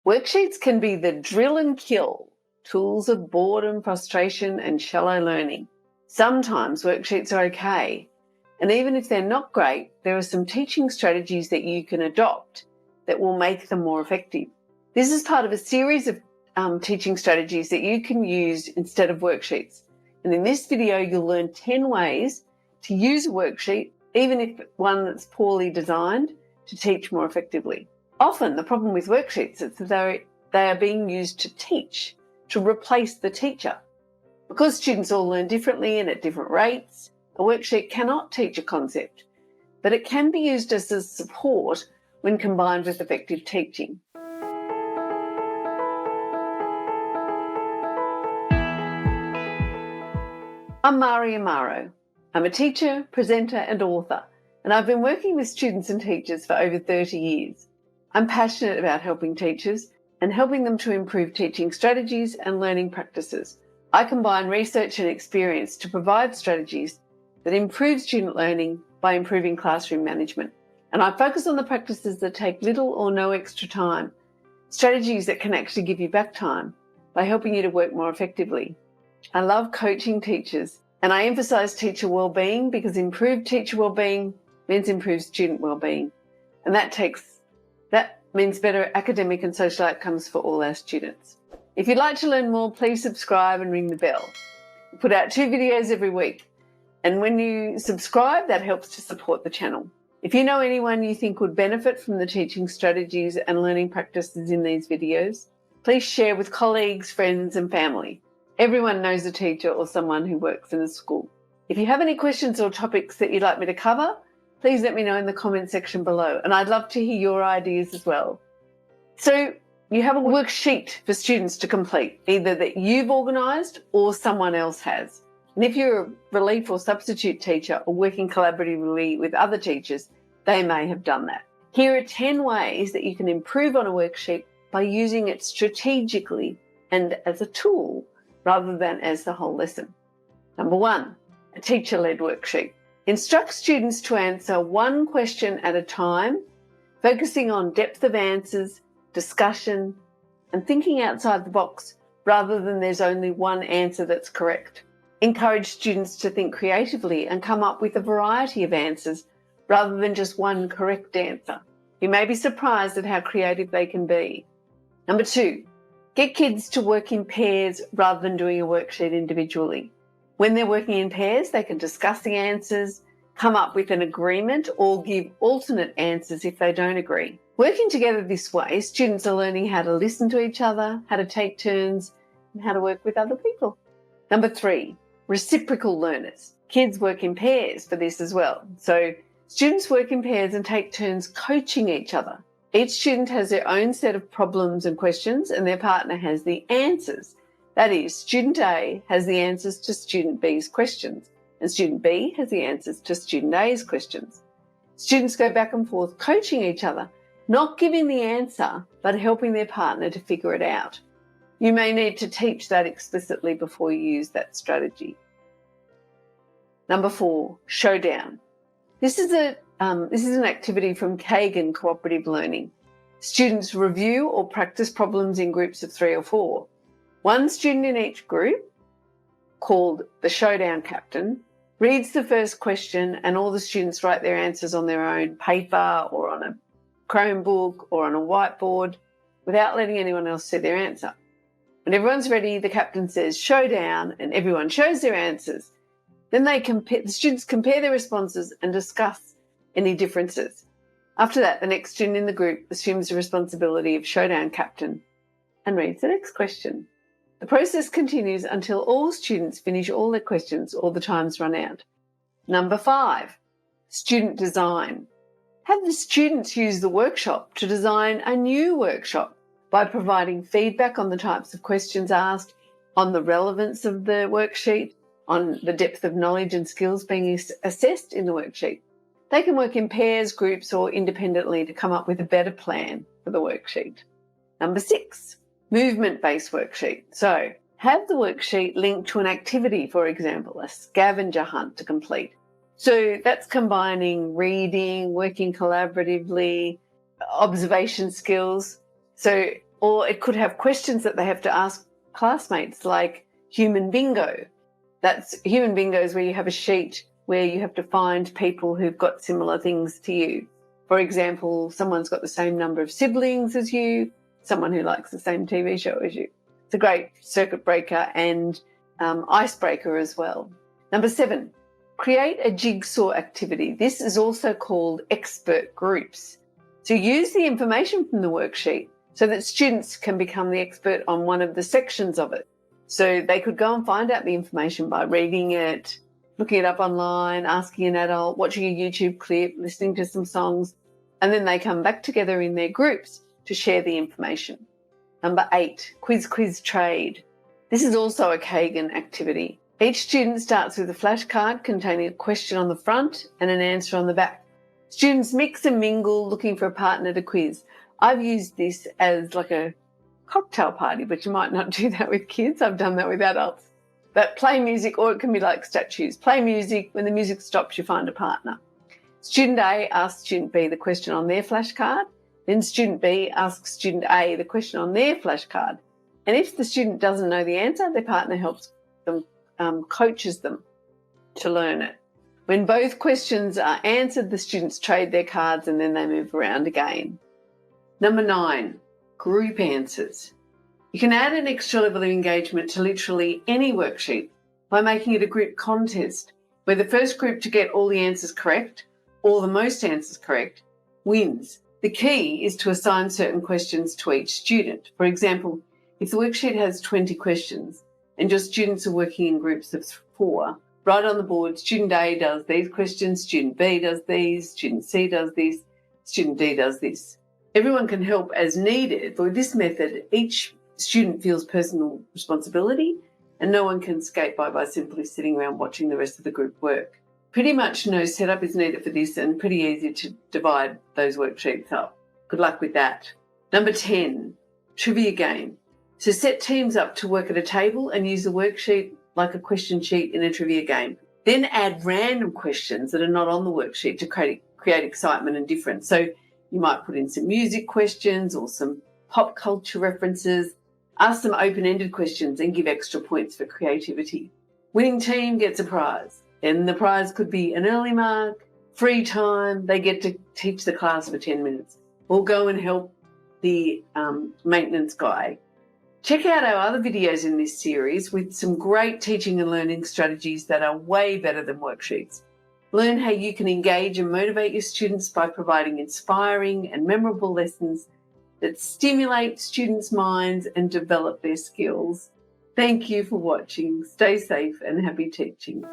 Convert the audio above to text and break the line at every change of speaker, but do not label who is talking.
Worksheets can be the drill and kill, tools of boredom, frustration, and shallow learning. Sometimes worksheets are okay, and even if they're not great, there are some teaching strategies that you can adopt that will make them more effective. This is part of a series of teaching strategies that you can use instead of worksheets. And in this video, you'll learn 10 ways to use a worksheet, even if one that's poorly designed, to teach more effectively. Often the problem with worksheets is that they are being used to teach, to replace the teacher. Because students all learn differently and at different rates, a worksheet cannot teach a concept, but it can be used as a support when combined with effective teaching. I'm Mari Amaro. I'm a teacher, presenter and author, and I've been working with students and teachers for over 30 years. I'm passionate about helping teachers and helping them to improve teaching strategies and learning practices. I combine research and experience to provide strategies that improve student learning by improving classroom management. And I focus on the practices that take little or no extra time, strategies that can actually give you back time by helping you to work more effectively. I love coaching teachers, and I emphasize teacher well-being because improved teacher well-being means improved student well-being. And that means better academic and social outcomes for all our students. If you'd like to learn more, please subscribe and ring the bell. We put out 2 videos every week. And when you subscribe, that helps to support the channel. If you know anyone you think would benefit from the teaching strategies and learning practices in these videos, please share with colleagues, friends, and family. Everyone knows a teacher or someone who works in a school. If you have any questions or topics that you'd like me to cover, please let me know in the comment section below, and I'd love to hear your ideas as well. So you have a worksheet for students to complete, either that you've organised or someone else has. And if you're a relief or substitute teacher or working collaboratively with other teachers, they may have done that. Here are 10 ways that you can improve on a worksheet by using it strategically and as a tool rather than as the whole lesson. Number 1, a teacher-led worksheet. Instruct students to answer one question at a time, focusing on depth of answers, discussion, and thinking outside the box rather than there's only one answer that's correct. Encourage students to think creatively and come up with a variety of answers rather than just one correct answer. You may be surprised at how creative they can be. Number 2, get kids to work in pairs rather than doing a worksheet individually. When they're working in pairs, they can discuss the answers, come up with an agreement, or give alternate answers if they don't agree. Working together this way, students are learning how to listen to each other, how to take turns, and how to work with other people. Number 3, reciprocal learners. Kids work in pairs for this as well. So students work in pairs and take turns coaching each other. Each student has their own set of problems and questions, and their partner has the answers. That is, student A has the answers to student B's questions, and student B has the answers to student A's questions. Students go back and forth coaching each other, not giving the answer, but helping their partner to figure it out. You may need to teach that explicitly before you use that strategy. Number 4, Showdown. This is an activity from Kagan Cooperative Learning. Students review or practice problems in groups of 3 or 4. One student in each group, called the Showdown captain, reads the first question and all the students write their answers on their own paper or on a Chromebook or on a whiteboard without letting anyone else see their answer. When everyone's ready, the captain says Showdown and everyone shows their answers. Then the students compare their responses and discuss any differences. After that, the next student in the group assumes the responsibility of Showdown captain and reads the next question. The process continues until all students finish all their questions or the time's run out. Number 5, student design. Have the students use the workshop to design a new workshop by providing feedback on the types of questions asked, on the relevance of the worksheet, on the depth of knowledge and skills being assessed in the worksheet. They can work in pairs, groups, or independently to come up with a better plan for the worksheet. Number 6, movement-based worksheet. So have the worksheet linked to an activity, for example, a scavenger hunt to complete. So that's combining reading, working collaboratively, observation skills. So Or it could have questions that they have to ask classmates, like human bingo. That's human bingo is where you have a sheet where you have to find people who've got similar things to you. For example, someone's got the same number of siblings as you, someone who likes the same TV show as you. It's a great circuit breaker and icebreaker as well. Number 7, create a jigsaw activity. This is also called expert groups. So use the information from the worksheet so that students can become the expert on one of the sections of it. So they could go and find out the information by reading it, looking it up online, asking an adult, watching a YouTube clip, listening to some songs, and then they come back together in their groups to share the information. Number 8, quiz trade. This is also a Kagan activity. Each student starts with a flashcard containing a question on the front and an answer on the back. Students mix and mingle looking for a partner to quiz. I've used this as like a cocktail party, but you might not do that with kids. I've done that with adults. But play music, or it can be like statues. Play music. When the music stops, you find a partner. Student A asks student B the question on their flashcard. Then student B asks student A the question on their flashcard. And if the student doesn't know the answer, their partner helps them, coaches them to learn it. When both questions are answered, the students trade their cards and then they move around again. Number 9, group answers. You can add an extra level of engagement to literally any worksheet by making it a group contest where the first group to get all the answers correct, or the most answers correct, wins. The key is to assign certain questions to each student. For example, if the worksheet has 20 questions and your students are working in groups of 4, write on the board, student A does these questions, student B does these, student C does this, student D does this. Everyone can help as needed, but with this method, each student feels personal responsibility and no one can skate by simply sitting around watching the rest of the group work. Pretty much no setup is needed for this and pretty easy to divide those worksheets up. Good luck with that. Number 10, trivia game. So set teams up to work at a table and use the worksheet like a question sheet in a trivia game. Then add random questions that are not on the worksheet to create excitement and difference. So you might put in some music questions or some pop culture references. Ask some open-ended questions and give extra points for creativity. Winning team gets a prize. And the prize could be an early mark, free time. They get to teach the class for 10 minutes. Or go and help the maintenance guy. Check out our other videos in this series with some great teaching and learning strategies that are way better than worksheets. Learn how you can engage and motivate your students by providing inspiring and memorable lessons that stimulate students' minds and develop their skills. Thank you for watching. Stay safe and happy teaching.